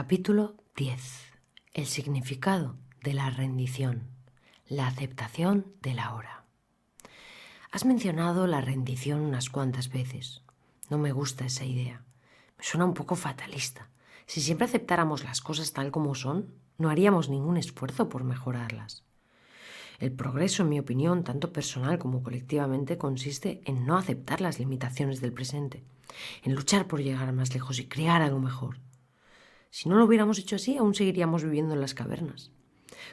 Capítulo 10. El significado de la rendición. La aceptación de la hora. Has mencionado la rendición unas cuantas veces. No me gusta esa idea. Me suena un poco fatalista. Si siempre aceptáramos las cosas tal como son, no haríamos ningún esfuerzo por mejorarlas. El progreso, en mi opinión, tanto personal como colectivamente, consiste en no aceptar las limitaciones del presente, en luchar por llegar más lejos y crear algo mejor. Si no lo hubiéramos hecho así, aún seguiríamos viviendo en las cavernas.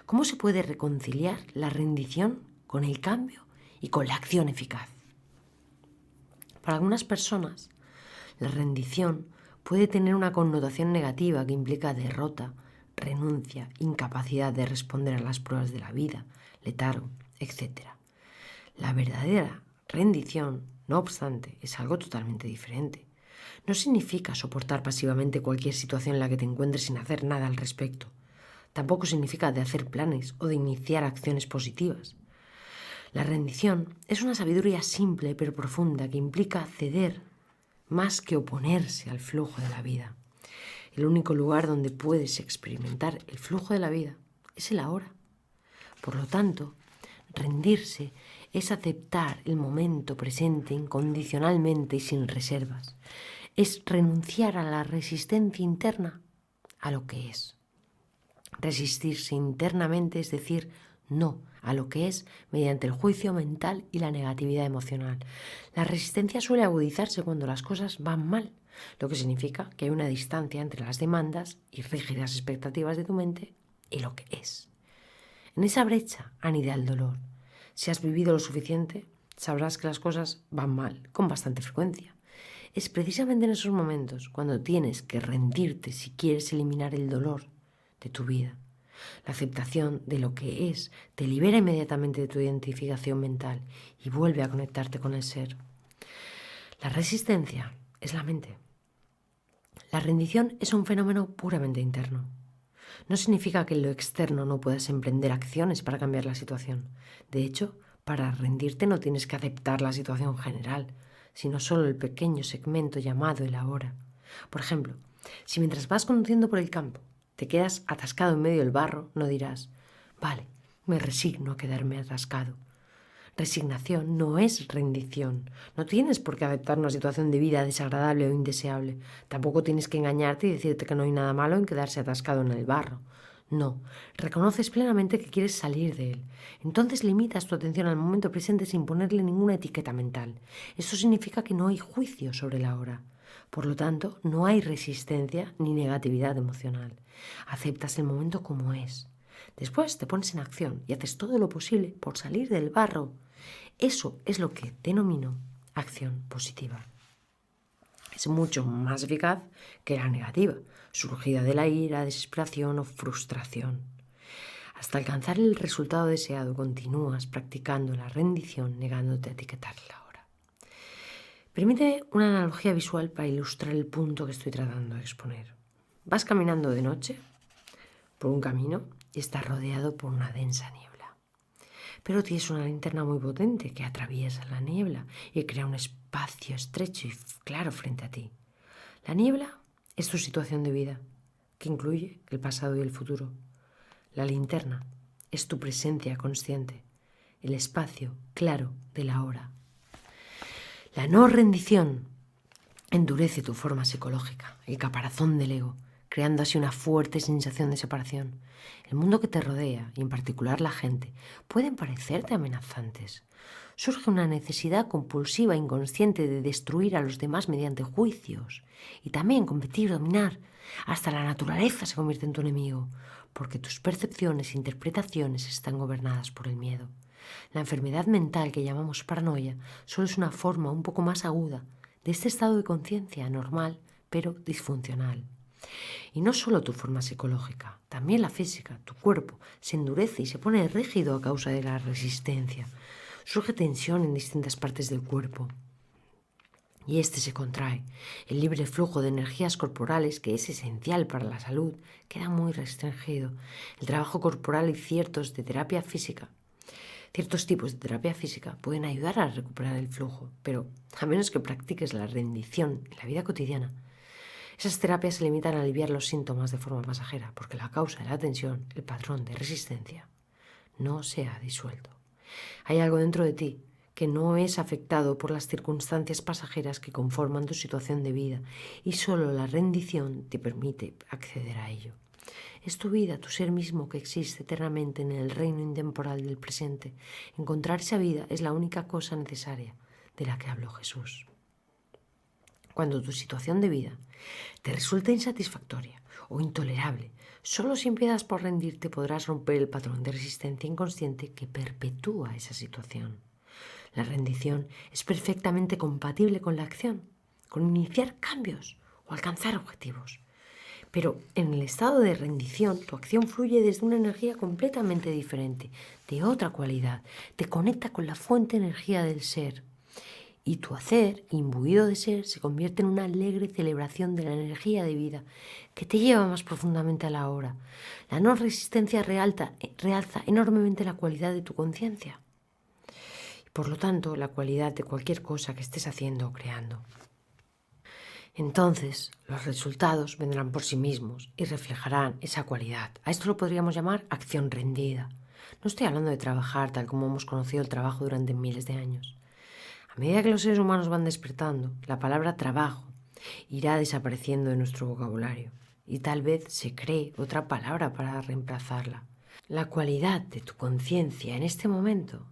¿Cómo se puede reconciliar la rendición con el cambio y con la acción eficaz? Para algunas personas, la rendición puede tener una connotación negativa que implica derrota, renuncia, incapacidad de responder a las pruebas de la vida, letargo, etc. La verdadera rendición, no obstante, es algo totalmente diferente. No significa soportar pasivamente cualquier situación en la que te encuentres sin hacer nada al respecto. Tampoco significa de hacer planes o de iniciar acciones positivas. La rendición es una sabiduría simple pero profunda que implica ceder más que oponerse al flujo de la vida. El único lugar donde puedes experimentar el flujo de la vida es el ahora. Por lo tanto, rendirse es aceptar el momento presente incondicionalmente y sin reservas. Es renunciar a la resistencia interna a lo que es. Resistirse internamente es decir no a lo que es mediante el juicio mental y la negatividad emocional. La resistencia suele agudizarse cuando las cosas van mal, lo que significa que hay una distancia entre las demandas y rígidas expectativas de tu mente y lo que es. En esa brecha anida el dolor. Si has vivido lo suficiente, sabrás que las cosas van mal con bastante frecuencia. Es precisamente en esos momentos cuando tienes que rendirte si quieres eliminar el dolor de tu vida. La aceptación de lo que es te libera inmediatamente de tu identificación mental y vuelve a conectarte con el ser. La resistencia es la mente. La rendición es un fenómeno puramente interno. No significa que en lo externo no puedas emprender acciones para cambiar la situación. De hecho, para rendirte no tienes que aceptar la situación general, sino solo el pequeño segmento llamado el ahora. Por ejemplo, si mientras vas conduciendo por el campo te quedas atascado en medio del barro, no dirás, vale, me resigno a quedarme atascado. Resignación no es rendición. No tienes por qué aceptar una situación de vida desagradable o indeseable. Tampoco tienes que engañarte y decirte que no hay nada malo en quedarse atascado en el barro. No, reconoces plenamente que quieres salir de él. Entonces limitas tu atención al momento presente sin ponerle ninguna etiqueta mental. Eso significa que no hay juicio sobre la hora. Por lo tanto, no hay resistencia ni negatividad emocional. Aceptas el momento como es. Después te pones en acción y haces todo lo posible por salir del barro. Eso es lo que denomino acción positiva. Es mucho más eficaz que la negativa, surgida de la ira, desesperación o frustración. Hasta alcanzar el resultado deseado, continúas practicando la rendición negándote a etiquetar la hora. Permíteme una analogía visual para ilustrar el punto que estoy tratando de exponer. Vas caminando de noche por un camino y estás rodeado por una densa niebla. Pero tienes una linterna muy potente que atraviesa la niebla y crea un espacio estrecho y claro frente a ti. La niebla es tu situación de vida, que incluye el pasado y el futuro. La linterna es tu presencia consciente, el espacio claro de la hora. La no rendición endurece tu forma psicológica, el caparazón del ego, creando así una fuerte sensación de separación. El mundo que te rodea, y en particular la gente, pueden parecerte amenazantes. Surge una necesidad compulsiva e inconsciente de destruir a los demás mediante juicios y también competir, dominar. Hasta la naturaleza se convierte en tu enemigo, porque tus percepciones e interpretaciones están gobernadas por el miedo. La enfermedad mental que llamamos paranoia solo es una forma un poco más aguda de este estado de conciencia normal, pero disfuncional. Y no solo tu forma psicológica, también la física, tu cuerpo, se endurece y se pone rígido a causa de la resistencia. Surge tensión en distintas partes del cuerpo y este se contrae. El libre flujo de energías corporales, que es esencial para la salud, queda muy restringido. El trabajo corporal y ciertos tipos de terapia física pueden ayudar a recuperar el flujo, pero a menos que practiques la rendición en la vida cotidiana, Esas terapias se limitan a aliviar los síntomas de forma pasajera, porque la causa de la tensión, el patrón de resistencia, no se ha disuelto. Hay algo dentro de ti que no es afectado por las circunstancias pasajeras que conforman tu situación de vida y solo la rendición te permite acceder a ello. Es tu vida, tu ser mismo que existe eternamente en el reino intemporal del presente. Encontrar esa vida es la única cosa necesaria de la que habló Jesús. Cuando tu situación de vida te resulta insatisfactoria o intolerable, solo si empiezas por rendirte podrás romper el patrón de resistencia inconsciente que perpetúa esa situación. La rendición es perfectamente compatible con la acción, con iniciar cambios o alcanzar objetivos. Pero en el estado de rendición, tu acción fluye desde una energía completamente diferente, de otra cualidad. Te conecta con la fuente de energía del ser. Y tu hacer, imbuido de ser, se convierte en una alegre celebración de la energía de vida que te lleva más profundamente a la hora. La no resistencia realza enormemente la cualidad de tu conciencia. Y por lo tanto, la cualidad de cualquier cosa que estés haciendo o creando. Entonces, los resultados vendrán por sí mismos y reflejarán esa cualidad. A esto lo podríamos llamar acción rendida. No estoy hablando de trabajar tal como hemos conocido el trabajo durante miles de años. A medida que los seres humanos van despertando, la palabra trabajo irá desapareciendo de nuestro vocabulario y tal vez se cree otra palabra para reemplazarla. La cualidad de tu conciencia en este momento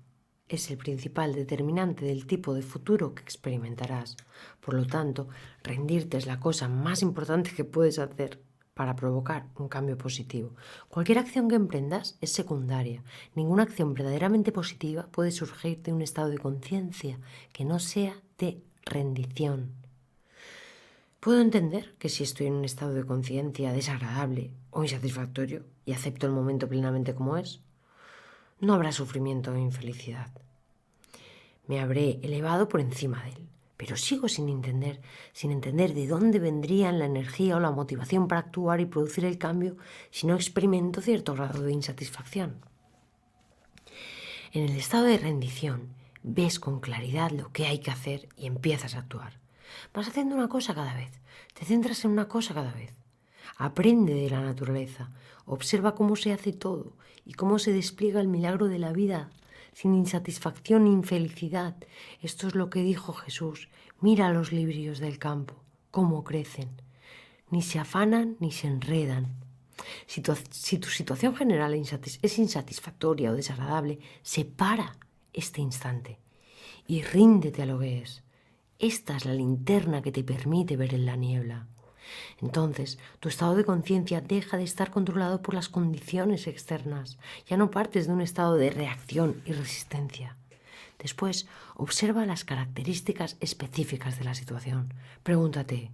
es el principal determinante del tipo de futuro que experimentarás. Por lo tanto, rendirte es la cosa más importante que puedes hacer para provocar un cambio positivo. Cualquier acción que emprendas es secundaria. Ninguna acción verdaderamente positiva puede surgir de un estado de conciencia que no sea de rendición. Puedo entender que si estoy en un estado de conciencia desagradable o insatisfactorio y acepto el momento plenamente como es, no habrá sufrimiento o infelicidad. Me habré elevado por encima de él, pero sigo sin entender de dónde vendrían la energía o la motivación para actuar y producir el cambio si no experimento cierto grado de insatisfacción. En el estado de rendición, ves con claridad lo que hay que hacer y empiezas a actuar. Vas haciendo una cosa cada vez, te centras en una cosa cada vez. Aprende de la naturaleza, observa cómo se hace todo y cómo se despliega el milagro de la vida sin insatisfacción ni infelicidad. Esto es lo que dijo Jesús. Mira a los lirios del campo, cómo crecen. Ni se afanan ni se enredan. Si tu situación general es insatisfactoria o desagradable, separa este instante y ríndete a lo que es. Esta es la linterna que te permite ver en la niebla. Entonces, tu estado de conciencia deja de estar controlado por las condiciones externas. Ya no partes de un estado de reacción y resistencia. Después, observa las características específicas de la situación. Pregúntate,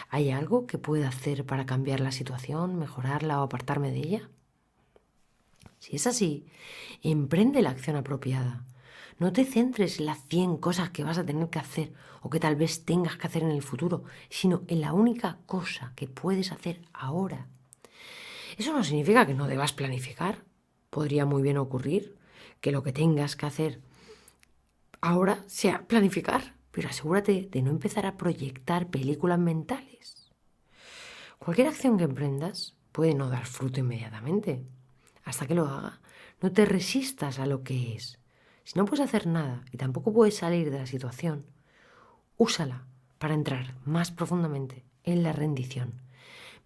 ¿hay algo que pueda hacer para cambiar la situación, mejorarla o apartarme de ella? Si es así, emprende la acción apropiada. No te centres en las 100 cosas que vas a tener que hacer o que tal vez tengas que hacer en el futuro, sino en la única cosa que puedes hacer ahora. Eso no significa que no debas planificar. Podría muy bien ocurrir que lo que tengas que hacer ahora sea planificar, pero asegúrate de no empezar a proyectar películas mentales. Cualquier acción que emprendas puede no dar fruto inmediatamente. Hasta que lo haga, no te resistas a lo que es. Si no puedes hacer nada y tampoco puedes salir de la situación, úsala para entrar más profundamente en la rendición,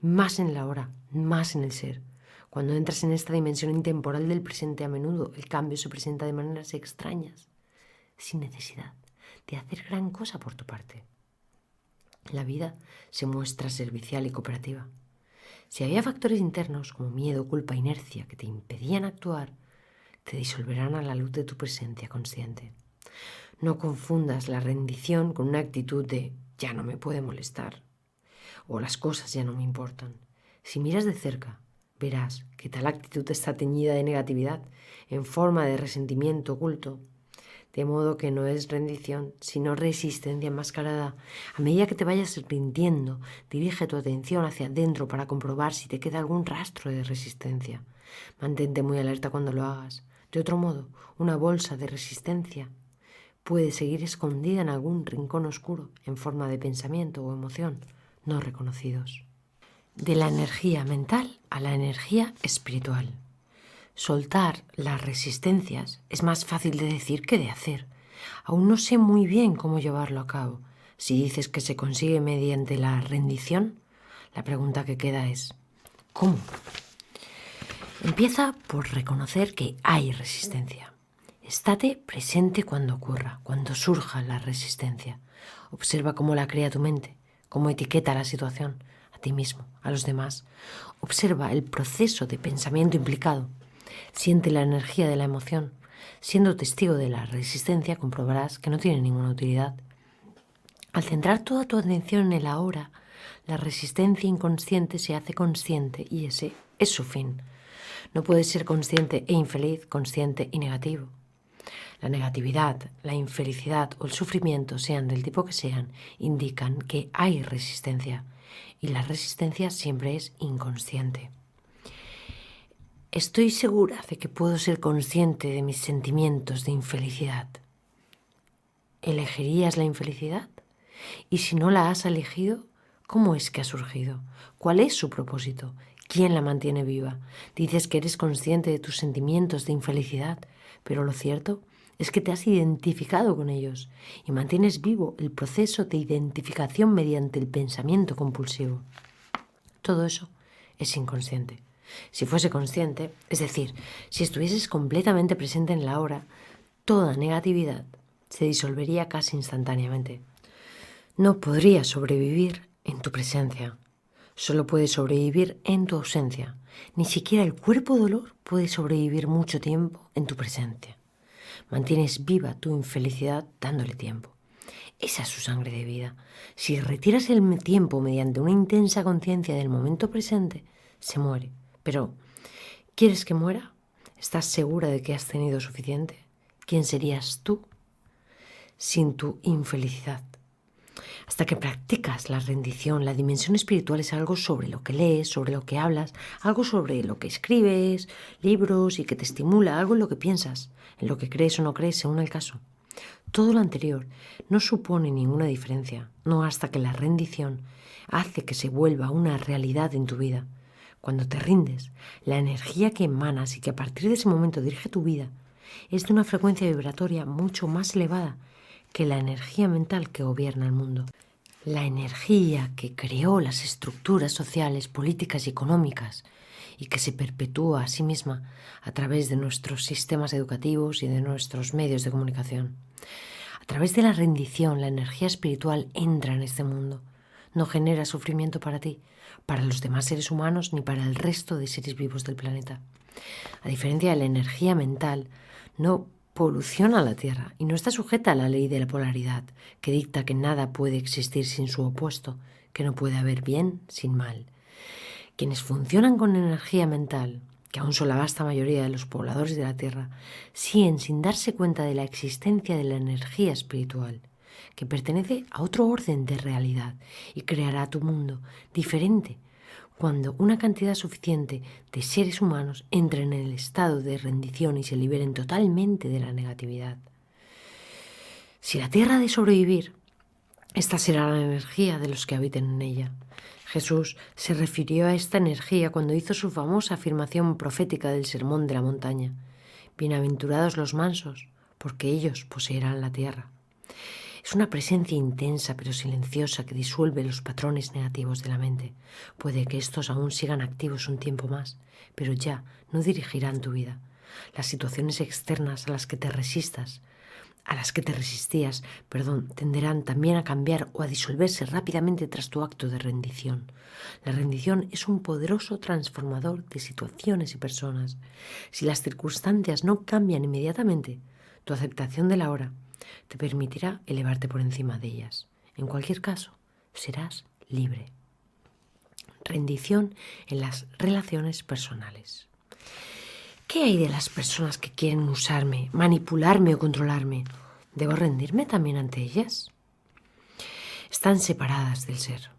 más en la hora, más en el ser. Cuando entras en esta dimensión intemporal del presente, a menudo el cambio se presenta de maneras extrañas, sin necesidad de hacer gran cosa por tu parte. La vida se muestra servicial y cooperativa. Si había factores internos como miedo, culpa, inercia que te impedían actuar, te disolverán a la luz de tu presencia consciente. No confundas la rendición con una actitud de ya no me puede molestar o las cosas ya no me importan. Si miras de cerca, verás que tal actitud está teñida de negatividad en forma de resentimiento oculto, de modo que no es rendición, sino resistencia enmascarada. A medida que te vayas rindiendo, dirige tu atención hacia adentro para comprobar si te queda algún rastro de resistencia. Mantente muy alerta cuando lo hagas. De otro modo, una bolsa de resistencia puede seguir escondida en algún rincón oscuro, en forma de pensamiento o emoción. no reconocidos. De la energía mental a la energía espiritual. Soltar las resistencias es más fácil de decir que de hacer. Aún no sé muy bien cómo llevarlo a cabo. Si dices que se consigue mediante la rendición, la pregunta que queda es ¿cómo? Empieza por reconocer que hay resistencia. Estate presente cuando ocurra, cuando surja la resistencia. Observa cómo la crea tu mente, cómo etiqueta la situación, a ti mismo, a los demás. Observa el proceso de pensamiento implicado. Siente la energía de la emoción. Siendo testigo de la resistencia, comprobarás que no tiene ninguna utilidad. Al centrar toda tu atención en el ahora, la resistencia inconsciente se hace consciente y ese es su fin. No puedes ser consciente e infeliz, consciente y negativo. La negatividad, la infelicidad o el sufrimiento, sean del tipo que sean, indican que hay resistencia y la resistencia siempre es inconsciente. Estoy segura de que puedo ser consciente de mis sentimientos de infelicidad. ¿Elegirías la infelicidad? Y si no la has elegido, ¿cómo es que ha surgido? ¿Cuál es su propósito? ¿Quién la mantiene viva? Dices que eres consciente de tus sentimientos de infelicidad, pero lo cierto es que te has identificado con ellos y mantienes vivo el proceso de identificación mediante el pensamiento compulsivo. Todo eso es inconsciente. Si fuese consciente, es decir, si estuvieses completamente presente en la hora, toda negatividad se disolvería casi instantáneamente. No podría sobrevivir en tu presencia. Solo puede sobrevivir en tu ausencia. Ni siquiera el cuerpo dolor puede sobrevivir mucho tiempo en tu presencia. Mantienes viva tu infelicidad dándole tiempo. Esa es su sangre de vida. Si retiras el tiempo mediante una intensa conciencia del momento presente, se muere. Pero, ¿quieres que muera? ¿Estás segura de que has tenido suficiente? ¿Quién serías tú sin tu infelicidad? Hasta que practicas la rendición, la dimensión espiritual es algo sobre lo que lees, sobre lo que hablas, algo sobre lo que escribes, libros y que te estimula, algo en lo que piensas, en lo que crees o no crees, según el caso. Todo lo anterior no supone ninguna diferencia, no hasta que la rendición hace que se vuelva una realidad en tu vida. Cuando te rindes, la energía que emanas y que a partir de ese momento dirige tu vida es de una frecuencia vibratoria mucho más elevada que la energía mental que gobierna el mundo. La energía que creó las estructuras sociales, políticas y económicas y que se perpetúa a sí misma a través de nuestros sistemas educativos y de nuestros medios de comunicación. A través de la rendición, la energía espiritual entra en este mundo. No genera sufrimiento para ti, para los demás seres humanos ni para el resto de seres vivos del planeta. A diferencia de la energía mental, no poluciona la Tierra y no está sujeta a la ley de la polaridad, que dicta que nada puede existir sin su opuesto, que no puede haber bien sin mal. Quienes funcionan con energía mental, que aún son la vasta mayoría de los pobladores de la Tierra, siguen sin darse cuenta de la existencia de la energía espiritual, que pertenece a otro orden de realidad y creará tu mundo diferente cuando una cantidad suficiente de seres humanos entren en el estado de rendición y se liberen totalmente de la negatividad. Si la Tierra ha de sobrevivir, esta será la energía de los que habiten en ella. Jesús se refirió a esta energía cuando hizo su famosa afirmación profética del Sermón de la Montaña. Bienaventurados los mansos, porque ellos poseerán la tierra. Es una presencia intensa pero silenciosa que disuelve los patrones negativos de la mente. Puede que estos aún sigan activos un tiempo más, pero ya no dirigirán tu vida. Las situaciones externas a las que te resistías, tenderán también a cambiar o a disolverse rápidamente tras tu acto de rendición. La rendición es un poderoso transformador de situaciones y personas. Si las circunstancias no cambian inmediatamente, tu aceptación de la hora te permitirá elevarte por encima de ellas. En cualquier caso, serás libre. Rendición en las relaciones personales. ¿Qué hay de las personas que quieren usarme, manipularme o controlarme? ¿Debo rendirme también ante ellas? Están separadas del ser,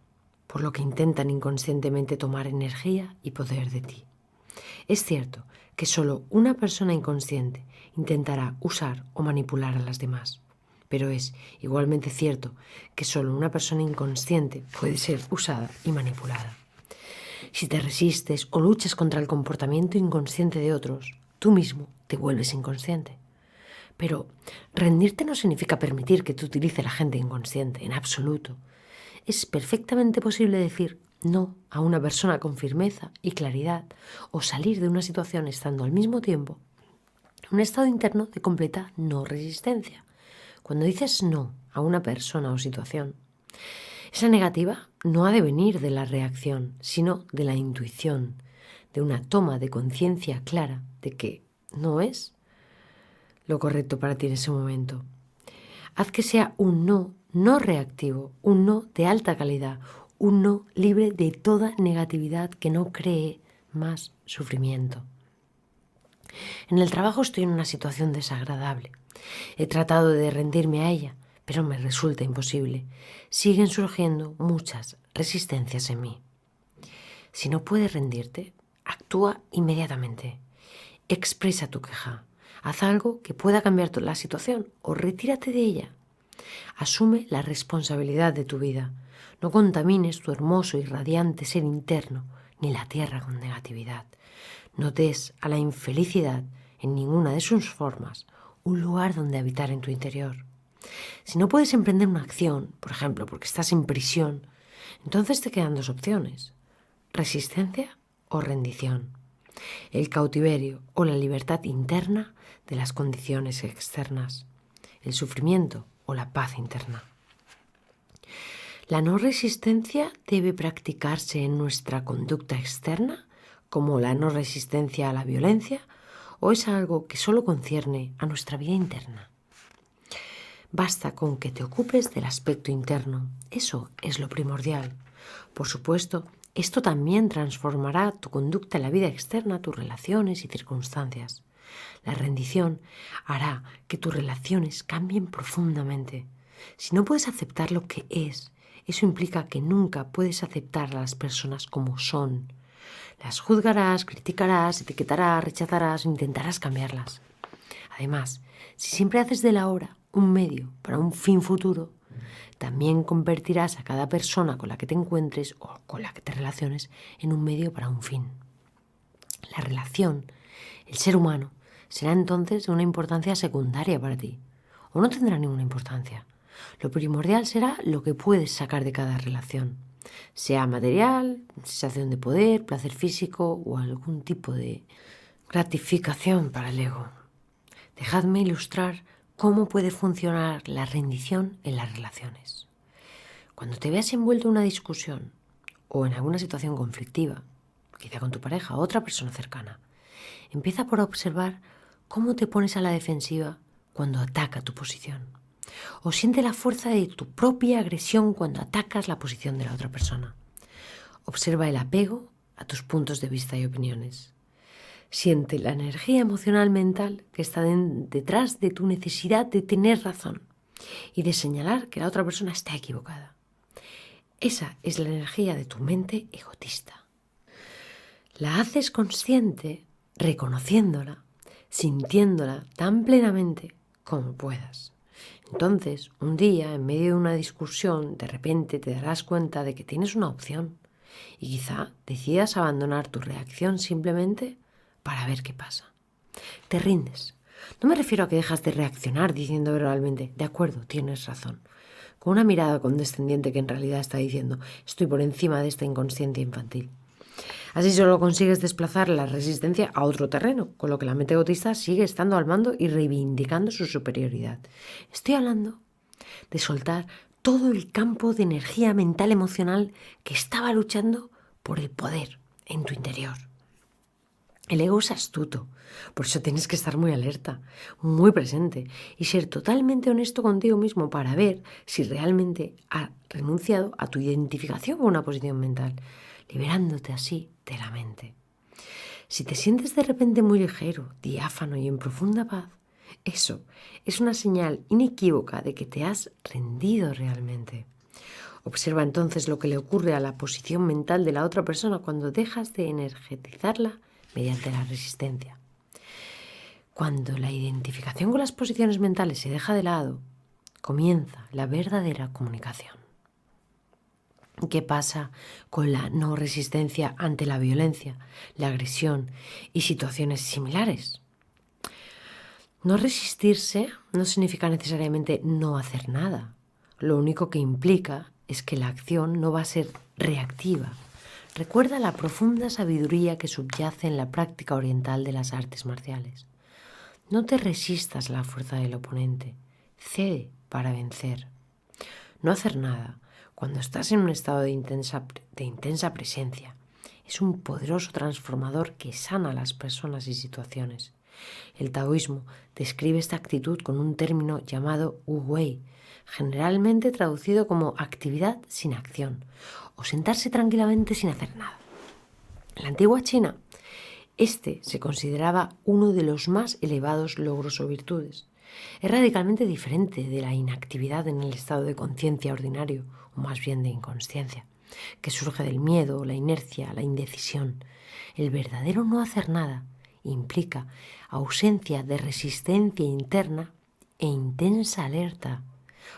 por lo que intentan inconscientemente tomar energía y poder de ti. Es cierto que solo una persona inconsciente intentará usar o manipular a las demás, pero es igualmente cierto que solo una persona inconsciente puede ser usada y manipulada. Si te resistes o luchas contra el comportamiento inconsciente de otros, tú mismo te vuelves inconsciente. Pero rendirte no significa permitir que te utilice la gente inconsciente, en absoluto. Es perfectamente posible decir no a una persona con firmeza y claridad o salir de una situación estando al mismo tiempo en un estado interno de completa no resistencia. Cuando dices no a una persona o situación, esa negativa no ha de venir de la reacción, sino de la intuición, de una toma de conciencia clara de que no es lo correcto para ti en ese momento. Haz que sea un no reactivo, un no de alta calidad, un no libre de toda negatividad que no cree más sufrimiento. En el trabajo estoy en una situación desagradable. He tratado de rendirme a ella, pero me resulta imposible. Siguen surgiendo muchas resistencias en mí. Si no puedes rendirte, actúa inmediatamente. Expresa tu queja. Haz algo que pueda cambiar la situación o retírate de ella. Asume la responsabilidad de tu vida. No contamines tu hermoso y radiante ser interno, ni la tierra con negatividad. No des a la infelicidad, en ninguna de sus formas, un lugar donde habitar en tu interior. Si no puedes emprender una acción, por ejemplo, porque estás en prisión, entonces te quedan dos opciones: resistencia o rendición. El cautiverio o la libertad interna de las condiciones externas. El sufrimiento o la paz interna. La no resistencia debe practicarse en nuestra conducta externa, como la no resistencia a la violencia, o es algo que solo concierne a nuestra vida interna. Basta con que te ocupes del aspecto interno. Eso es lo primordial. Por supuesto, esto también transformará tu conducta en la vida externa, tus relaciones y circunstancias. La rendición hará que tus relaciones cambien profundamente. Si no puedes aceptar lo que es, eso implica que nunca puedes aceptar a las personas como son. Las juzgarás, criticarás, etiquetarás, rechazarás o intentarás cambiarlas. Además, si siempre haces del ahora un medio para un fin futuro, también convertirás a cada persona con la que te encuentres o con la que te relaciones en un medio para un fin. La relación, el ser humano, será entonces de una importancia secundaria para ti, o no tendrá ninguna importancia. Lo primordial será lo que puedes sacar de cada relación, sea material, sensación de poder, placer físico o algún tipo de gratificación para el ego. Dejadme ilustrar cómo puede funcionar la rendición en las relaciones. Cuando te veas envuelto en una discusión o en alguna situación conflictiva, quizá con tu pareja o otra persona cercana, empieza por observar cómo te pones a la defensiva cuando ataca tu posición. O siente la fuerza de tu propia agresión cuando atacas la posición de la otra persona. Observa el apego a tus puntos de vista y opiniones. Siente la energía emocional mental que está detrás de tu necesidad de tener razón y de señalar que la otra persona está equivocada. Esa es la energía de tu mente egotista. La haces consciente reconociéndola, sintiéndola tan plenamente como puedas. Entonces, un día, en medio de una discusión, de repente te darás cuenta de que tienes una opción y quizá decidas abandonar tu reacción simplemente para ver qué pasa. Te rindes. No me refiero a que dejas de reaccionar diciendo verbalmente, de acuerdo, tienes razón, con una mirada condescendiente que en realidad está diciendo, estoy por encima de esta inconsciencia infantil. Así solo consigues desplazar la resistencia a otro terreno, con lo que la mente egotista sigue estando al mando y reivindicando su superioridad. Estoy hablando de soltar todo el campo de energía mental emocional que estaba luchando por el poder en tu interior. El ego es astuto, por eso tienes que estar muy alerta, muy presente y ser totalmente honesto contigo mismo para ver si realmente has renunciado a tu identificación con una posición mental, liberándote así de la mente. Si te sientes de repente muy ligero, diáfano y en profunda paz, eso es una señal inequívoca de que te has rendido realmente. Observa entonces lo que le ocurre a la posición mental de la otra persona cuando dejas de energetizarla mediante la resistencia. Cuando la identificación con las posiciones mentales se deja de lado, comienza la verdadera comunicación. ¿Qué pasa con la no resistencia ante la violencia, la agresión y situaciones similares? No resistirse no significa necesariamente no hacer nada. Lo único que implica es que la acción no va a ser reactiva. Recuerda la profunda sabiduría que subyace en la práctica oriental de las artes marciales. No te resistas a la fuerza del oponente, cede para vencer. No hacer nada, cuando estás en un estado de intensa presencia, es un poderoso transformador que sana a las personas y situaciones. El taoísmo describe esta actitud con un término llamado wu wei, generalmente traducido como actividad sin acción o sentarse tranquilamente sin hacer nada. En la antigua China, este se consideraba uno de los más elevados logros o virtudes. Es radicalmente diferente de la inactividad en el estado de conciencia ordinario, o más bien de inconsciencia, que surge del miedo, la inercia, la indecisión. El verdadero no hacer nada implica ausencia de resistencia interna e intensa alerta.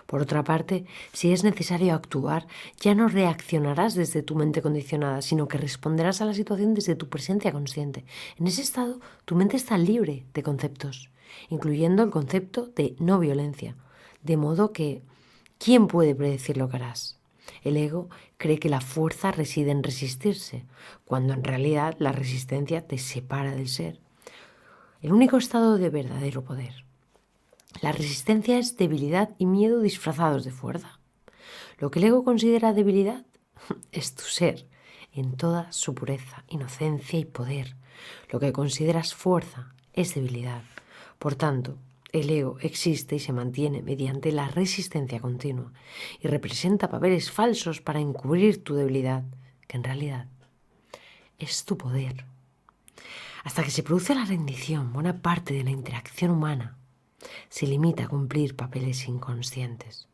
Por otra parte, si es necesario actuar, ya no reaccionarás desde tu mente condicionada, sino que responderás a la situación desde tu presencia consciente. En ese estado, tu mente está libre de conceptos, incluyendo el concepto de no violencia. De modo que, ¿quién puede predecir lo que harás? El ego cree que la fuerza reside en resistirse, cuando en realidad la resistencia te separa del ser. El único estado de verdadero poder. La resistencia es debilidad y miedo disfrazados de fuerza. Lo que el ego considera debilidad es tu ser en toda su pureza, inocencia y poder. Lo que consideras fuerza es debilidad. Por tanto, el ego existe y se mantiene mediante la resistencia continua y representa papeles falsos para encubrir tu debilidad, que en realidad es tu poder. Hasta que se produce la rendición, buena parte de la interacción humana se limita a cumplir papeles inconscientes.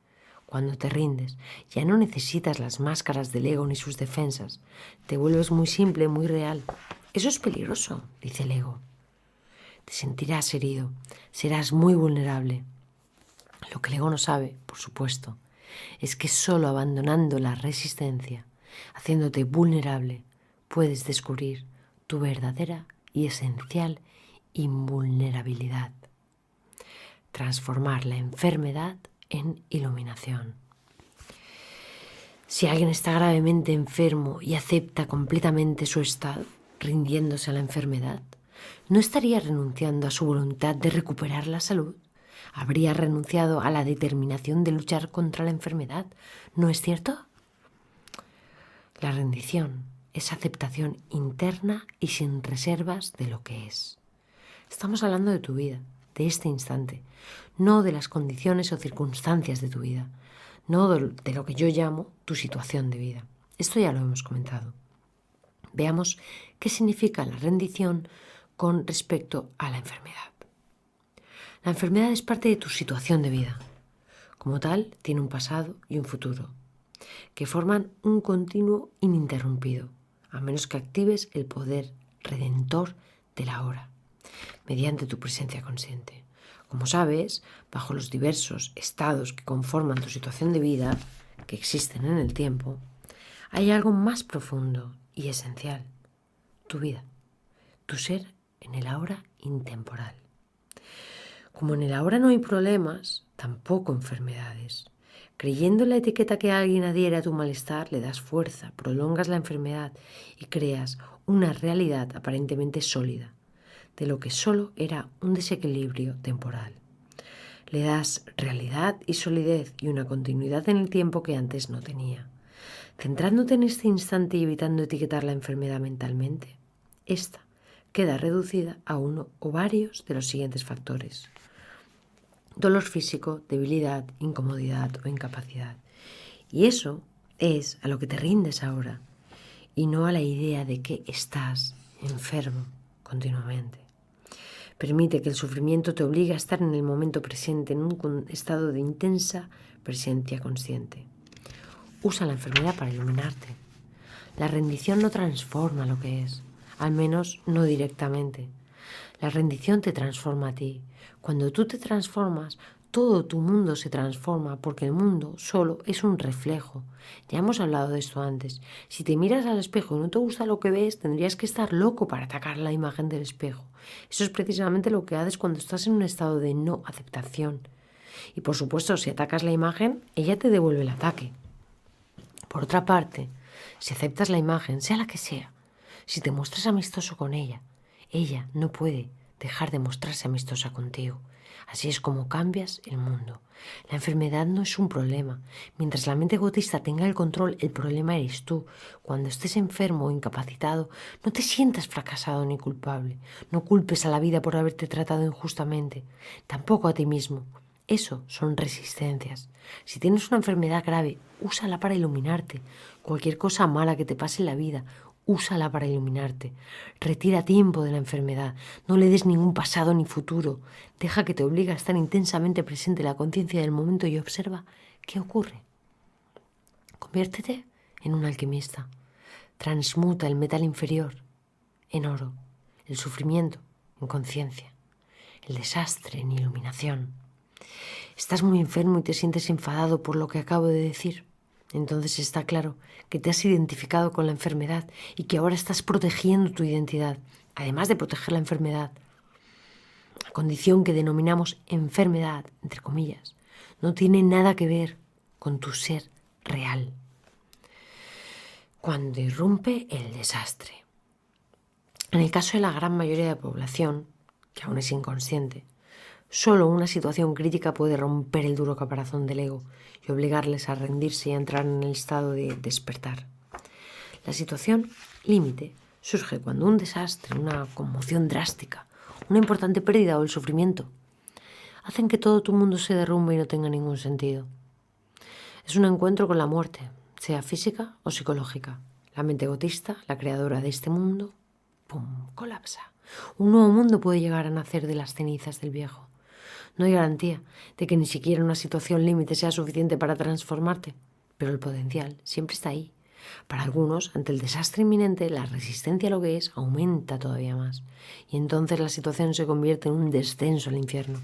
Cuando te rindes, ya no necesitas las máscaras del ego ni sus defensas. Te vuelves muy simple, muy real. Eso es peligroso, dice el ego. Te sentirás herido, serás muy vulnerable. Lo que el ego no sabe, por supuesto, es que solo abandonando la resistencia, haciéndote vulnerable, puedes descubrir tu verdadera y esencial invulnerabilidad. Transformar la enfermedad en iluminación. Si alguien está gravemente enfermo y acepta completamente su estado, rindiéndose a la enfermedad, ¿no estaría renunciando a su voluntad de recuperar la salud? ¿Habría renunciado a la determinación de luchar contra la enfermedad? ¿No es cierto? La rendición es aceptación interna y sin reservas de lo que es. Estamos hablando de tu vida, de este instante, no de las condiciones o circunstancias de tu vida, no de lo que yo llamo tu situación de vida. Esto ya lo hemos comentado. Veamos qué significa la rendición con respecto a la enfermedad. La enfermedad es parte de tu situación de vida. Como tal, tiene un pasado y un futuro, que forman un continuo ininterrumpido, a menos que actives el poder redentor de la hora, mediante tu presencia consciente. Como sabes, bajo los diversos estados que conforman tu situación de vida, que existen en el tiempo, hay algo más profundo y esencial, tu vida, tu ser en el ahora intemporal. Como en el ahora no hay problemas, tampoco enfermedades. Creyendo en la etiqueta que alguien adhiere a tu malestar, le das fuerza, prolongas la enfermedad y creas una realidad aparentemente sólida, de lo que solo era un desequilibrio temporal. Le das realidad y solidez y una continuidad en el tiempo que antes no tenía. Centrándote en este instante y evitando etiquetar la enfermedad mentalmente, esta queda reducida a uno o varios de los siguientes factores: dolor físico, debilidad, incomodidad o incapacidad. Y eso es a lo que te rindes ahora, y no a la idea de que estás enfermo continuamente. Permite que el sufrimiento te obligue a estar en el momento presente, en un estado de intensa presencia consciente. Usa la enfermedad para iluminarte. La rendición no transforma lo que es, al menos no directamente. La rendición te transforma a ti. Cuando tú te transformas, todo tu mundo se transforma porque el mundo solo es un reflejo. Ya hemos hablado de esto antes. Si te miras al espejo y no te gusta lo que ves, tendrías que estar loco para atacar la imagen del espejo. Eso es precisamente lo que haces cuando estás en un estado de no aceptación. Y por supuesto, si atacas la imagen, ella te devuelve el ataque. Por otra parte, si aceptas la imagen, sea la que sea, si te muestras amistoso con ella no puede dejar de mostrarse amistosa contigo. Así es como cambias el mundo. La enfermedad no es un problema. Mientras la mente egoísta tenga el control, el problema eres tú. Cuando estés enfermo o incapacitado, no te sientas fracasado ni culpable. No culpes a la vida por haberte tratado injustamente, tampoco a ti mismo. Eso son resistencias. Si tienes una enfermedad grave, úsala para iluminarte. Cualquier cosa mala que te pase en la vida, úsala para iluminarte. Retira a tiempo de la enfermedad. No le des ningún pasado ni futuro. Deja que te obligue a estar intensamente presente en la conciencia del momento y observa qué ocurre. Conviértete en un alquimista. Transmuta el metal inferior en oro, el sufrimiento en conciencia, el desastre en iluminación. Estás muy enfermo y te sientes enfadado por lo que acabo de decir. Entonces está claro que te has identificado con la enfermedad y que ahora estás protegiendo tu identidad, además de proteger la enfermedad. La condición que denominamos enfermedad, entre comillas, no tiene nada que ver con tu ser real. Cuando irrumpe el desastre. En el caso de la gran mayoría de la población, que aún es inconsciente, solo una situación crítica puede romper el duro caparazón del ego y obligarles a rendirse y a entrar en el estado de despertar. La situación límite surge cuando un desastre, una conmoción drástica, una importante pérdida o el sufrimiento hacen que todo tu mundo se derrumbe y no tenga ningún sentido. Es un encuentro con la muerte, sea física o psicológica. La mente egotista, la creadora de este mundo, ¡pum!, colapsa. Un nuevo mundo puede llegar a nacer de las cenizas del viejo. No hay garantía de que ni siquiera una situación límite sea suficiente para transformarte, pero el potencial siempre está ahí. Para algunos, ante el desastre inminente, la resistencia a lo que es aumenta todavía más, y entonces la situación se convierte en un descenso al infierno.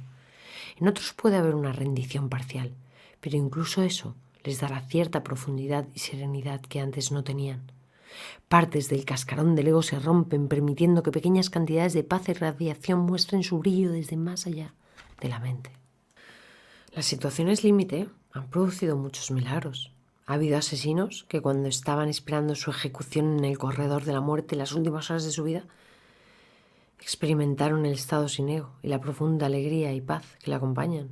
En otros puede haber una rendición parcial, pero incluso eso les dará cierta profundidad y serenidad que antes no tenían. Partes del cascarón del ego se rompen, permitiendo que pequeñas cantidades de paz y radiación muestren su brillo desde más allá de la mente. Las situaciones límite han producido muchos milagros. Ha habido asesinos que cuando estaban esperando su ejecución en el corredor de la muerte en las últimas horas de su vida, experimentaron el estado sin ego y la profunda alegría y paz que le acompañan.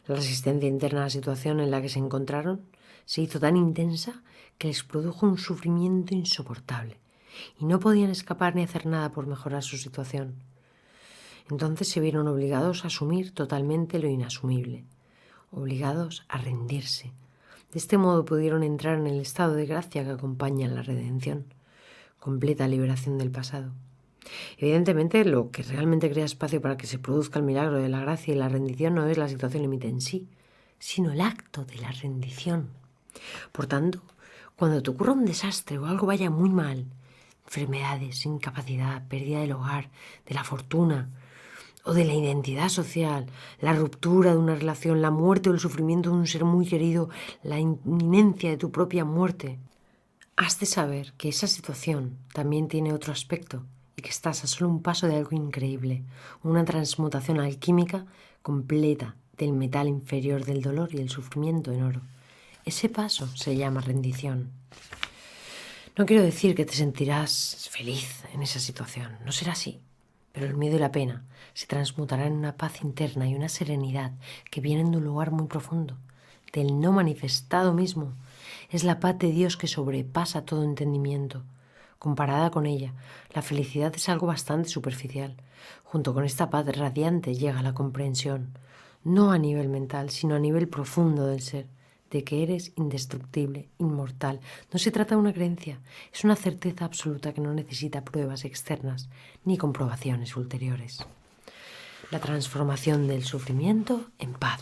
La resistencia interna a la situación en la que se encontraron se hizo tan intensa que les produjo un sufrimiento insoportable y no podían escapar ni hacer nada por mejorar su situación. Entonces se vieron obligados a asumir totalmente lo inasumible, obligados a rendirse. De este modo pudieron entrar en el estado de gracia que acompaña la redención, completa liberación del pasado. Evidentemente, lo que realmente crea espacio para que se produzca el milagro de la gracia y la rendición no es la situación límite en sí, sino el acto de la rendición. Por tanto, cuando te ocurra un desastre o algo vaya muy mal, enfermedades, incapacidad, pérdida del hogar, de la fortuna o de la identidad social, la ruptura de una relación, la muerte o el sufrimiento de un ser muy querido, la inminencia de tu propia muerte, has de saber que esa situación también tiene otro aspecto y que estás a solo un paso de algo increíble, una transmutación alquímica completa del metal inferior del dolor y el sufrimiento en oro. Ese paso se llama rendición. No quiero decir que te sentirás feliz en esa situación, no será así, pero el miedo y la pena se transmutarán en una paz interna y una serenidad que vienen de un lugar muy profundo, del no manifestado mismo. Es la paz de Dios que sobrepasa todo entendimiento. Comparada con ella, la felicidad es algo bastante superficial. Junto con esta paz radiante llega la comprensión, no a nivel mental, sino a nivel profundo del ser, de que eres indestructible, inmortal. No se trata de una creencia, es una certeza absoluta que no necesita pruebas externas ni comprobaciones ulteriores. La transformación del sufrimiento en paz.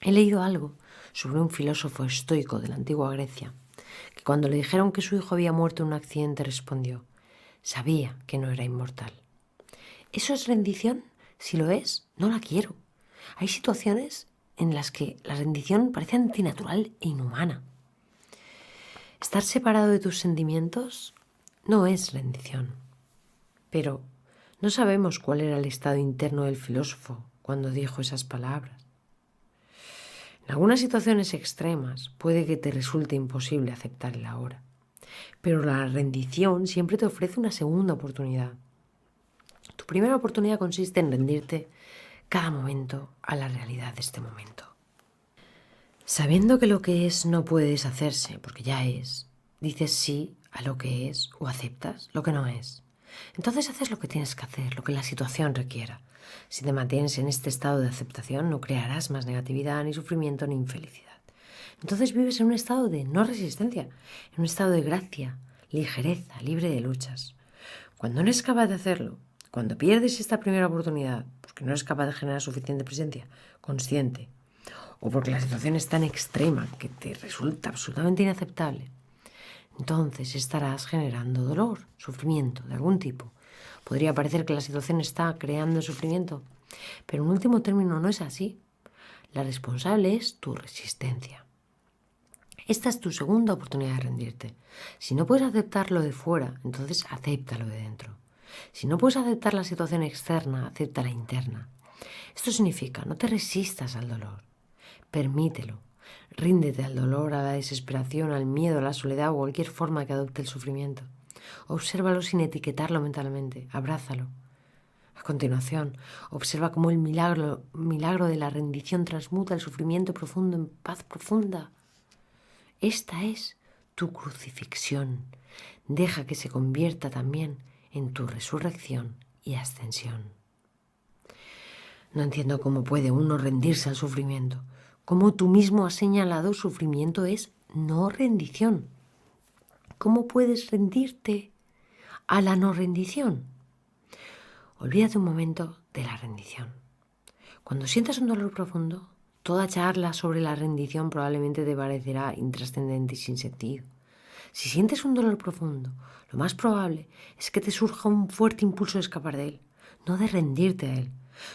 He leído algo sobre un filósofo estoico de la antigua Grecia, que cuando le dijeron que su hijo había muerto en un accidente respondió: sabía que no era inmortal. ¿Eso es rendición? Si lo es, no la quiero. Hay situaciones en las que la rendición parece antinatural e inhumana. Estar separado de tus sentimientos no es rendición. Pero no sabemos cuál era el estado interno del filósofo cuando dijo esas palabras. En algunas situaciones extremas puede que te resulte imposible aceptar el ahora, pero la rendición siempre te ofrece una segunda oportunidad. Tu primera oportunidad consiste en rendirte cada momento a la realidad de este momento. Sabiendo que lo que es no puede deshacerse porque ya es, dices sí a lo que es o aceptas lo que no es. Entonces haces lo que tienes que hacer, lo que la situación requiera. Si te mantienes en este estado de aceptación, no crearás más negatividad, ni sufrimiento, ni infelicidad. Entonces vives en un estado de no resistencia, en un estado de gracia, ligereza, libre de luchas. Cuando no eres capaz de hacerlo, cuando pierdes esta primera oportunidad, porque no eres capaz de generar suficiente presencia consciente, o porque la situación es tan extrema que te resulta absolutamente inaceptable, entonces estarás generando dolor, sufrimiento de algún tipo. Podría parecer que la situación está creando sufrimiento, pero en último término no es así. La responsable es tu resistencia. Esta es tu segunda oportunidad de rendirte. Si no puedes aceptar lo de fuera, entonces acéptalo de dentro. Si no puedes aceptar la situación externa, acepta la interna. Esto significa, no te resistas al dolor. Permítelo. Ríndete al dolor, a la desesperación, al miedo, a la soledad o cualquier forma que adopte el sufrimiento. Obsérvalo sin etiquetarlo mentalmente. Abrázalo. A continuación, observa cómo el milagro de la rendición transmuta el sufrimiento profundo en paz profunda. Esta es tu crucifixión. Deja que se convierta también en tu resurrección y ascensión. No entiendo cómo puede uno rendirse al sufrimiento. Como tú mismo has señalado, sufrimiento es no rendición. ¿Cómo puedes rendirte a la no rendición? Olvídate un momento de la rendición. Cuando sientas un dolor profundo, toda charla sobre la rendición probablemente te parecerá intrascendente y sin sentido. Si sientes un dolor profundo, lo más probable es que te surja un fuerte impulso de escapar de él, no de rendirte a él.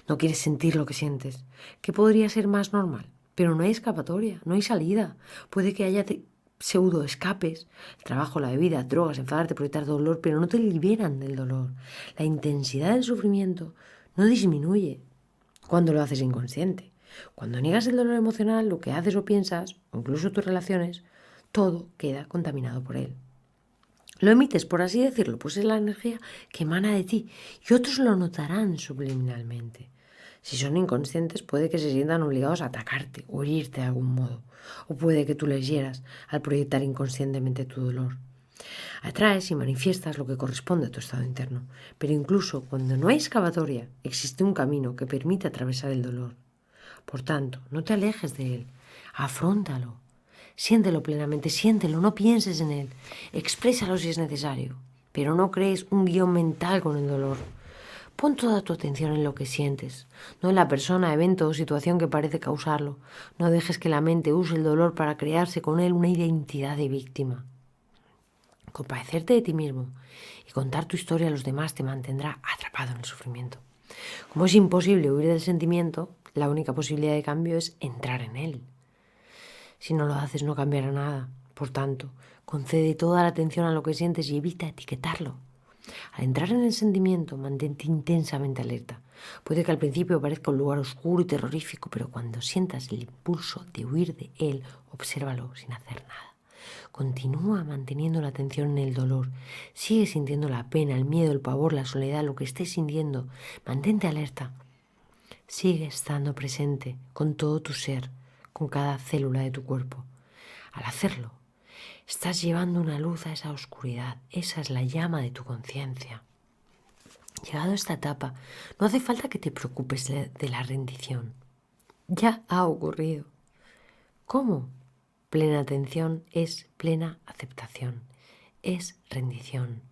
No quieres sentir lo que sientes, que podría ser más normal, pero no hay escapatoria, no hay salida. Puede que haya pseudo escapes, el trabajo, la bebida, drogas, enfadarte, proyectar dolor, pero no te liberan del dolor. La intensidad del sufrimiento no disminuye cuando lo haces inconsciente. Cuando niegas el dolor emocional, lo que haces o piensas, o incluso tus relaciones, todo queda contaminado por él. Lo emites, por así decirlo, pues es la energía que emana de ti y otros lo notarán subliminalmente. Si son inconscientes, puede que se sientan obligados a atacarte o herirte de algún modo, o puede que tú les hieras al proyectar inconscientemente tu dolor. Atraes y manifiestas lo que corresponde a tu estado interno, pero incluso cuando no hay excavatoria, existe un camino que permite atravesar el dolor. Por tanto, no te alejes de él, afróntalo. Siéntelo plenamente, siéntelo, no pienses en él. Exprésalo si es necesario, pero no crees un guión mental con el dolor. Pon toda tu atención en lo que sientes, no en la persona, evento o situación que parece causarlo. No dejes que la mente use el dolor para crearse con él una identidad de víctima. Compadecerte de ti mismo y contar tu historia a los demás te mantendrá atrapado en el sufrimiento. Como es imposible huir del sentimiento, la única posibilidad de cambio es entrar en él. Si no lo haces, no cambiará nada. Por tanto, concede toda la atención a lo que sientes y evita etiquetarlo. Al entrar en el sentimiento, mantente intensamente alerta. Puede que al principio parezca un lugar oscuro y terrorífico, pero cuando sientas el impulso de huir de él, obsérvalo sin hacer nada. Continúa manteniendo la atención en el dolor. Sigue sintiendo la pena, el miedo, el pavor, la soledad, lo que estés sintiendo. Mantente alerta. Sigue estando presente con todo tu ser, con cada célula de tu cuerpo. Al hacerlo, estás llevando una luz a esa oscuridad. Esa es la llama de tu conciencia. Llegado a esta etapa, no hace falta que te preocupes de la rendición. Ya ha ocurrido. ¿Cómo? Plena atención es plena aceptación, es rendición.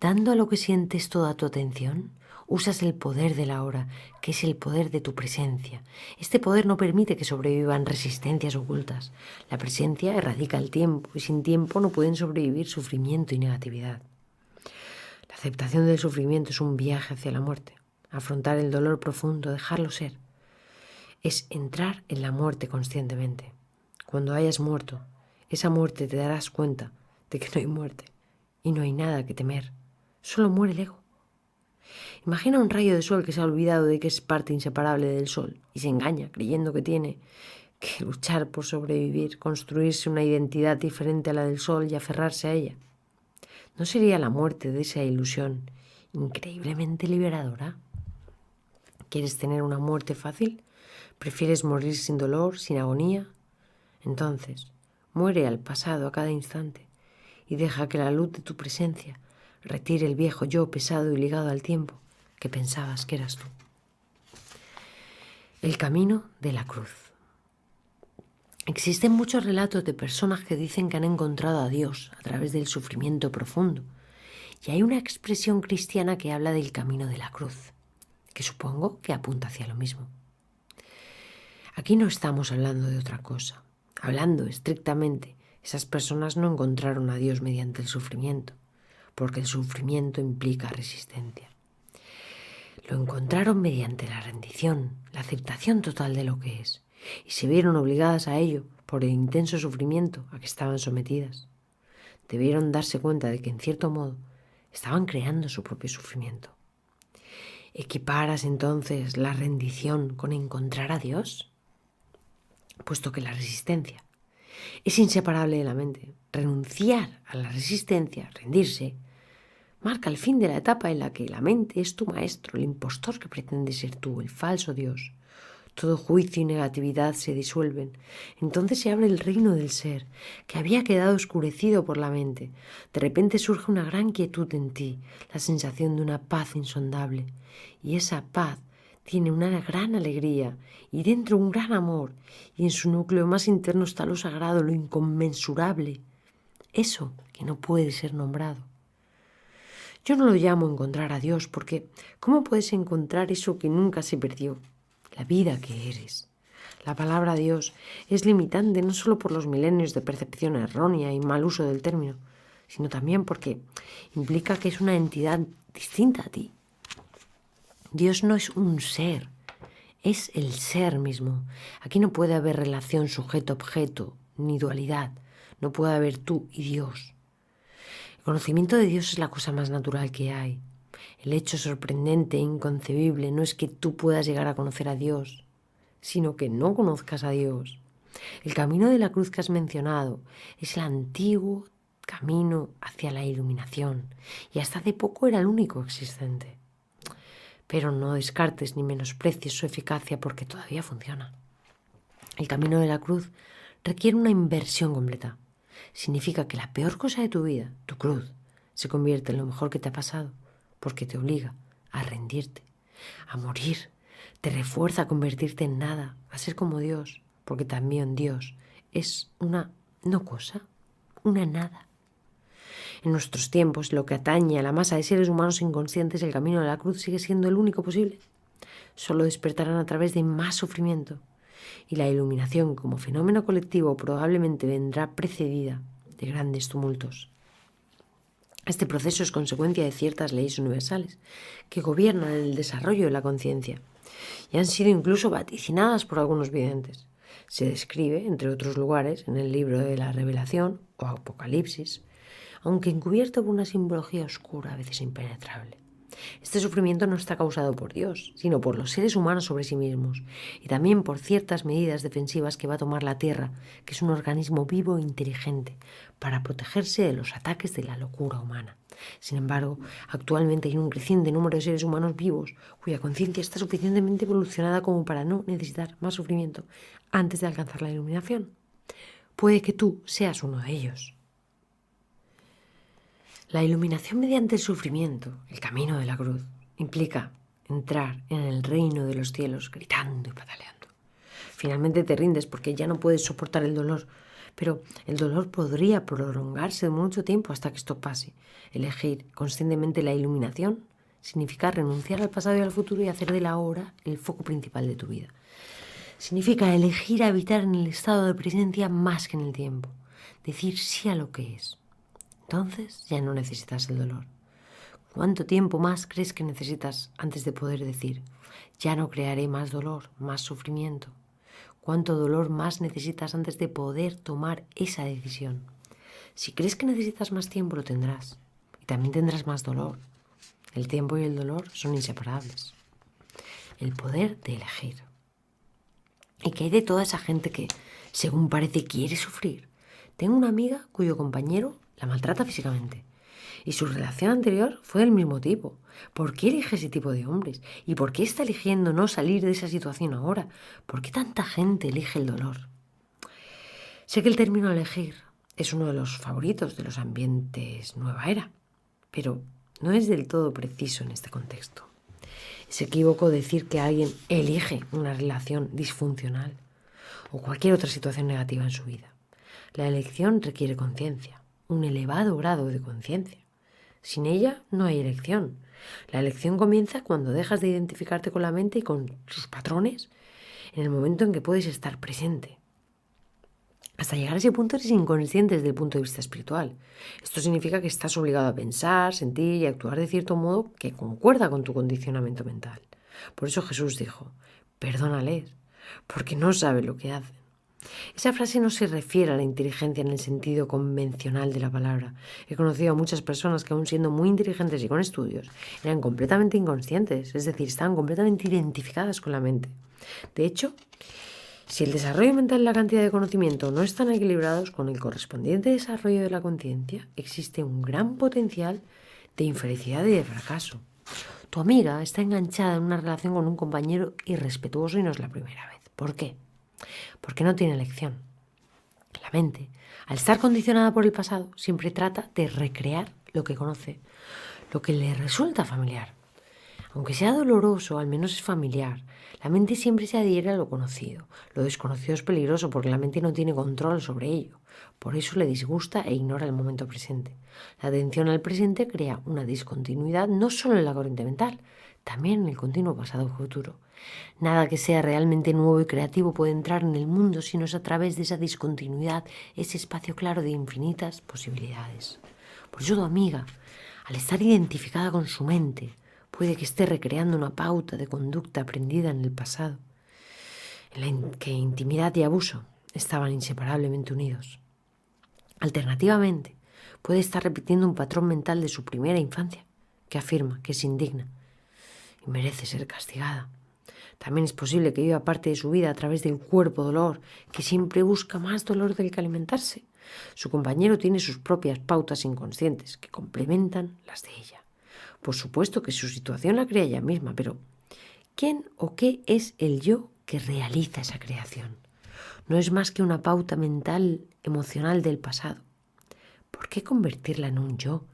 Dando a lo que sientes toda tu atención, usas el poder de la hora, que es el poder de tu presencia. Este poder no permite que sobrevivan resistencias ocultas. La presencia erradica el tiempo y sin tiempo no pueden sobrevivir sufrimiento y negatividad. La aceptación del sufrimiento es un viaje hacia la muerte. Afrontar el dolor profundo, dejarlo ser. es entrar en la muerte conscientemente. Cuando hayas muerto, esa muerte te darás cuenta de que no hay muerte y no hay nada que temer. Solo muere el ego. Imagina un rayo de sol que se ha olvidado de que es parte inseparable del sol y se engaña creyendo que tiene que luchar por sobrevivir, construirse una identidad diferente a la del sol y aferrarse a ella. ¿No sería la muerte de esa ilusión increíblemente liberadora? ¿Quieres tener una muerte fácil? ¿Prefieres morir sin dolor, sin agonía? Entonces, muere al pasado a cada instante y deja que la luz de tu presencia retire el viejo yo pesado y ligado al tiempo que pensabas que eras tú. El camino de la cruz. Existen muchos relatos de personas que dicen que han encontrado a Dios a través del sufrimiento profundo, y hay una expresión cristiana que habla del camino de la cruz, que supongo que apunta hacia lo mismo. Aquí no estamos hablando de otra cosa. Hablando estrictamente, esas personas no encontraron a Dios mediante el sufrimiento, porque el sufrimiento implica resistencia. Lo encontraron mediante la rendición, la aceptación total de lo que es, y se vieron obligadas a ello por el intenso sufrimiento a que estaban sometidas. Debieron darse cuenta de que, en cierto modo, estaban creando su propio sufrimiento. ¿Equiparas entonces la rendición con encontrar a Dios? Puesto que la resistencia es inseparable de la mente, renunciar a la resistencia, rendirse, marca el fin de la etapa en la que la mente es tu maestro, el impostor que pretende ser tú, el falso Dios. Todo juicio y negatividad se disuelven. Entonces se abre el reino del ser, que había quedado oscurecido por la mente. De repente surge una gran quietud en ti, la sensación de una paz insondable. Y esa paz tiene una gran alegría y dentro un gran amor. Y en su núcleo más interno está lo sagrado, lo inconmensurable. Eso que no puede ser nombrado. Yo no lo llamo encontrar a Dios porque ¿cómo puedes encontrar eso que nunca se perdió? La vida que eres. La palabra Dios es limitante no solo por los milenios de percepción errónea y mal uso del término, sino también porque implica que es una entidad distinta a ti. Dios no es un ser, es el ser mismo. Aquí no puede haber relación sujeto-objeto, ni dualidad. No puede haber tú y Dios. El conocimiento de Dios es la cosa más natural que hay. El hecho sorprendente e inconcebible no es que tú puedas llegar a conocer a Dios, sino que no conozcas a Dios. El camino de la cruz que has mencionado es el antiguo camino hacia la iluminación y hasta hace poco era el único existente. Pero no descartes ni menosprecies su eficacia porque todavía funciona. El camino de la cruz requiere una inversión completa. Significa que la peor cosa de tu vida, tu cruz, se convierte en lo mejor que te ha pasado porque te obliga a rendirte, a morir, te refuerza a convertirte en nada, a ser como Dios, porque también Dios es una no cosa, una nada. En nuestros tiempos, lo que atañe a la masa de seres humanos inconscientes, el camino de la cruz sigue siendo el único posible. Solo despertarán a través de más sufrimiento y la iluminación como fenómeno colectivo probablemente vendrá precedida de grandes tumultos. Este proceso es consecuencia de ciertas leyes universales que gobiernan el desarrollo de la conciencia y han sido incluso vaticinadas por algunos videntes. Se describe, entre otros lugares, en el libro de la Revelación o Apocalipsis, aunque encubierto por una simbología oscura, a veces impenetrable. Este sufrimiento no está causado por Dios, sino por los seres humanos sobre sí mismos y también por ciertas medidas defensivas que va a tomar la Tierra, que es un organismo vivo e inteligente, para protegerse de los ataques de la locura humana. Sin embargo, actualmente hay un creciente número de seres humanos vivos cuya conciencia está suficientemente evolucionada como para no necesitar más sufrimiento antes de alcanzar la iluminación. Puede que tú seas uno de ellos. La iluminación mediante el sufrimiento, el camino de la cruz, implica entrar en el reino de los cielos gritando y pataleando. Finalmente te rindes porque ya no puedes soportar el dolor, pero el dolor podría prolongarse mucho tiempo hasta que esto pase. Elegir conscientemente la iluminación significa renunciar al pasado y al futuro y hacer de la ahora el foco principal de tu vida. Significa elegir habitar en el estado de presencia más que en el tiempo, decir sí a lo que es. Entonces ya no necesitas el dolor. ¿Cuánto tiempo más crees que necesitas antes de poder decir, ya no crearé más dolor, más sufrimiento? ¿Cuánto dolor más necesitas antes de poder tomar esa decisión? Si crees que necesitas más tiempo, lo tendrás. Y también tendrás más dolor. El tiempo y el dolor son inseparables. El poder de elegir. ¿Y qué hay de toda esa gente que, según parece, quiere sufrir? Tengo una amiga cuyo compañero la maltrata físicamente. Y su relación anterior fue del mismo tipo. ¿Por qué elige ese tipo de hombres? ¿Y por qué está eligiendo no salir de esa situación ahora? ¿Por qué tanta gente elige el dolor? Sé que el término elegir es uno de los favoritos de los ambientes nueva era, pero no es del todo preciso en este contexto. Es equívoco decir que alguien elige una relación disfuncional o cualquier otra situación negativa en su vida. La elección requiere conciencia, un elevado grado de conciencia. Sin ella no hay elección. La elección comienza cuando dejas de identificarte con la mente y con sus patrones en el momento en que puedes estar presente. Hasta llegar a ese punto eres inconsciente desde el punto de vista espiritual. Esto significa que estás obligado a pensar, sentir y actuar de cierto modo que concuerda con tu condicionamiento mental. Por eso Jesús dijo, perdónales, porque no saben lo que hacen. Esa frase no se refiere a la inteligencia en el sentido convencional de la palabra. He conocido a muchas personas que, aun siendo muy inteligentes y con estudios, eran completamente inconscientes, es decir, estaban completamente identificadas con la mente. De hecho, si el desarrollo mental y la cantidad de conocimiento no están equilibrados con el correspondiente desarrollo de la conciencia, existe un gran potencial de infelicidad y de fracaso. Tu amiga está enganchada en una relación con un compañero irrespetuoso y no es la primera vez. ¿Por qué? Porque no tiene elección. La mente, al estar condicionada por el pasado, siempre trata de recrear lo que conoce, lo que le resulta familiar. Aunque sea doloroso, al menos es familiar. La mente siempre se adhiere a lo conocido. Lo desconocido es peligroso porque la mente no tiene control sobre ello. Por eso le disgusta e ignora el momento presente. La atención al presente crea una discontinuidad no solo en la corriente mental, también en el continuo pasado-futuro. Nada que sea realmente nuevo y creativo puede entrar en el mundo si no es a través de esa discontinuidad, ese espacio claro de infinitas posibilidades. Por eso tu amiga, al estar identificada con su mente, puede que esté recreando una pauta de conducta aprendida en el pasado, en la que intimidad y abuso estaban inseparablemente unidos. Alternativamente, puede estar repitiendo un patrón mental de su primera infancia, que afirma que es indigna y merece ser castigada. También es posible que viva parte de su vida a través del cuerpo dolor, que siempre busca más dolor del que alimentarse. Su compañero tiene sus propias pautas inconscientes, que complementan las de ella. Por supuesto que su situación la crea ella misma, pero ¿quién o qué es el yo que realiza esa creación? No es más que una pauta mental, emocional del pasado. ¿Por qué convertirla en un yo?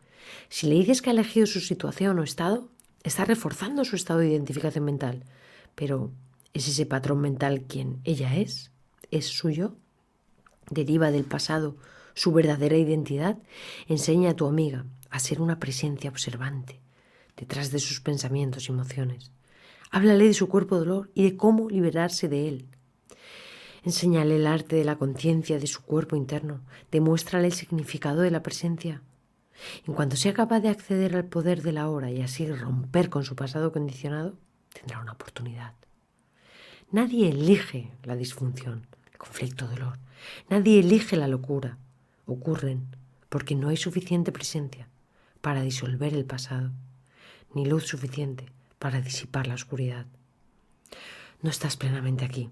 Si le dices que ha elegido su situación o estado, está reforzando su estado de identificación mental. Pero, ¿es ese patrón mental quien ella es? ¿Es su yo? ¿Deriva del pasado su verdadera identidad? Enseña a tu amiga a ser una presencia observante detrás de sus pensamientos y emociones. Háblale de su cuerpo dolor y de cómo liberarse de él. Enséñale el arte de la conciencia de su cuerpo interno. Demuéstrale el significado de la presencia. En cuanto sea capaz de acceder al poder de la hora y así romper con su pasado condicionado, tendrá una oportunidad. Nadie elige la disfunción, el conflicto, dolor. Nadie elige la locura. Ocurren porque no hay suficiente presencia para disolver el pasado, ni luz suficiente para disipar la oscuridad. No estás plenamente aquí.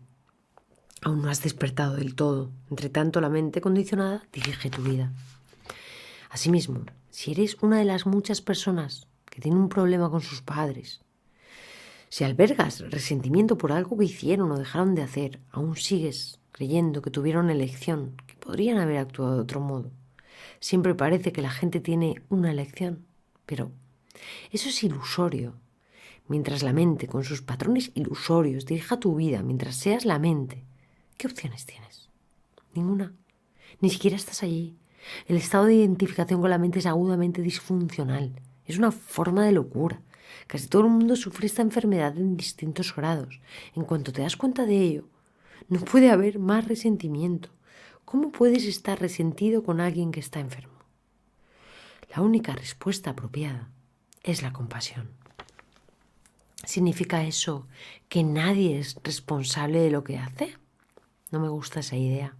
Aún no has despertado del todo. Entre tanto, la mente condicionada dirige tu vida. Asimismo, si eres una de las muchas personas que tiene un problema con sus padres, si albergas resentimiento por algo que hicieron o dejaron de hacer, aún sigues creyendo que tuvieron elección, que podrían haber actuado de otro modo. Siempre parece que la gente tiene una elección, pero eso es ilusorio. Mientras la mente, con sus patrones ilusorios, dirija tu vida, mientras seas la mente, ¿qué opciones tienes? Ninguna. Ni siquiera estás allí. El estado de identificación con la mente es agudamente disfuncional. Es una forma de locura. Casi todo el mundo sufre esta enfermedad en distintos grados. En cuanto te das cuenta de ello, no puede haber más resentimiento. ¿Cómo puedes estar resentido con alguien que está enfermo? La única respuesta apropiada es la compasión. ¿Significa eso que nadie es responsable de lo que hace? No me gusta esa idea.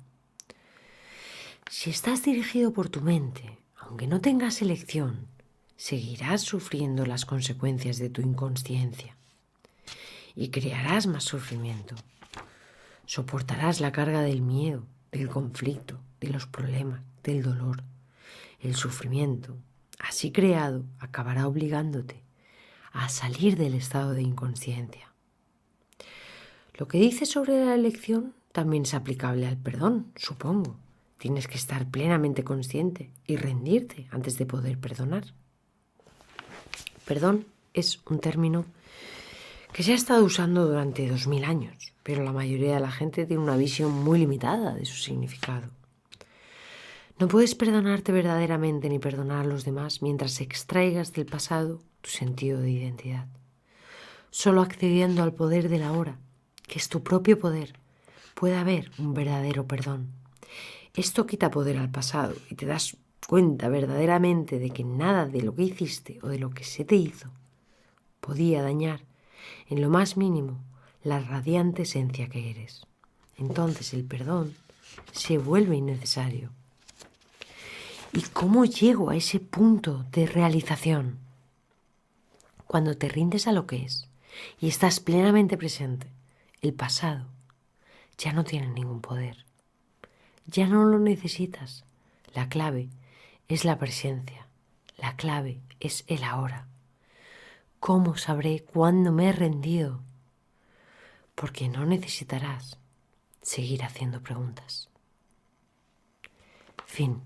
Si estás dirigido por tu mente, aunque no tengas elección, seguirás sufriendo las consecuencias de tu inconsciencia y crearás más sufrimiento. Soportarás la carga del miedo, del conflicto, de los problemas, del dolor. El sufrimiento, así creado, acabará obligándote a salir del estado de inconsciencia. Lo que dices sobre la elección también es aplicable al perdón, supongo. Tienes que estar plenamente consciente y rendirte antes de poder perdonar. Perdón es un término que se ha estado usando durante 2000 años, pero la mayoría de la gente tiene una visión muy limitada de su significado. No puedes perdonarte verdaderamente ni perdonar a los demás mientras extraigas del pasado tu sentido de identidad. Solo accediendo al poder del ahora, que es tu propio poder, puede haber un verdadero perdón. Esto quita poder al pasado y te das cuenta verdaderamente de que nada de lo que hiciste o de lo que se te hizo podía dañar en lo más mínimo la radiante esencia que eres. Entonces el perdón se vuelve innecesario. ¿Y cómo llego a ese punto de realización? Cuando te rindes a lo que es y estás plenamente presente, el pasado ya no tiene ningún poder. Ya no lo necesitas. La clave es la presencia. La clave es el ahora. ¿Cómo sabré cuándo me he rendido? Porque no necesitarás seguir haciendo preguntas. Fin.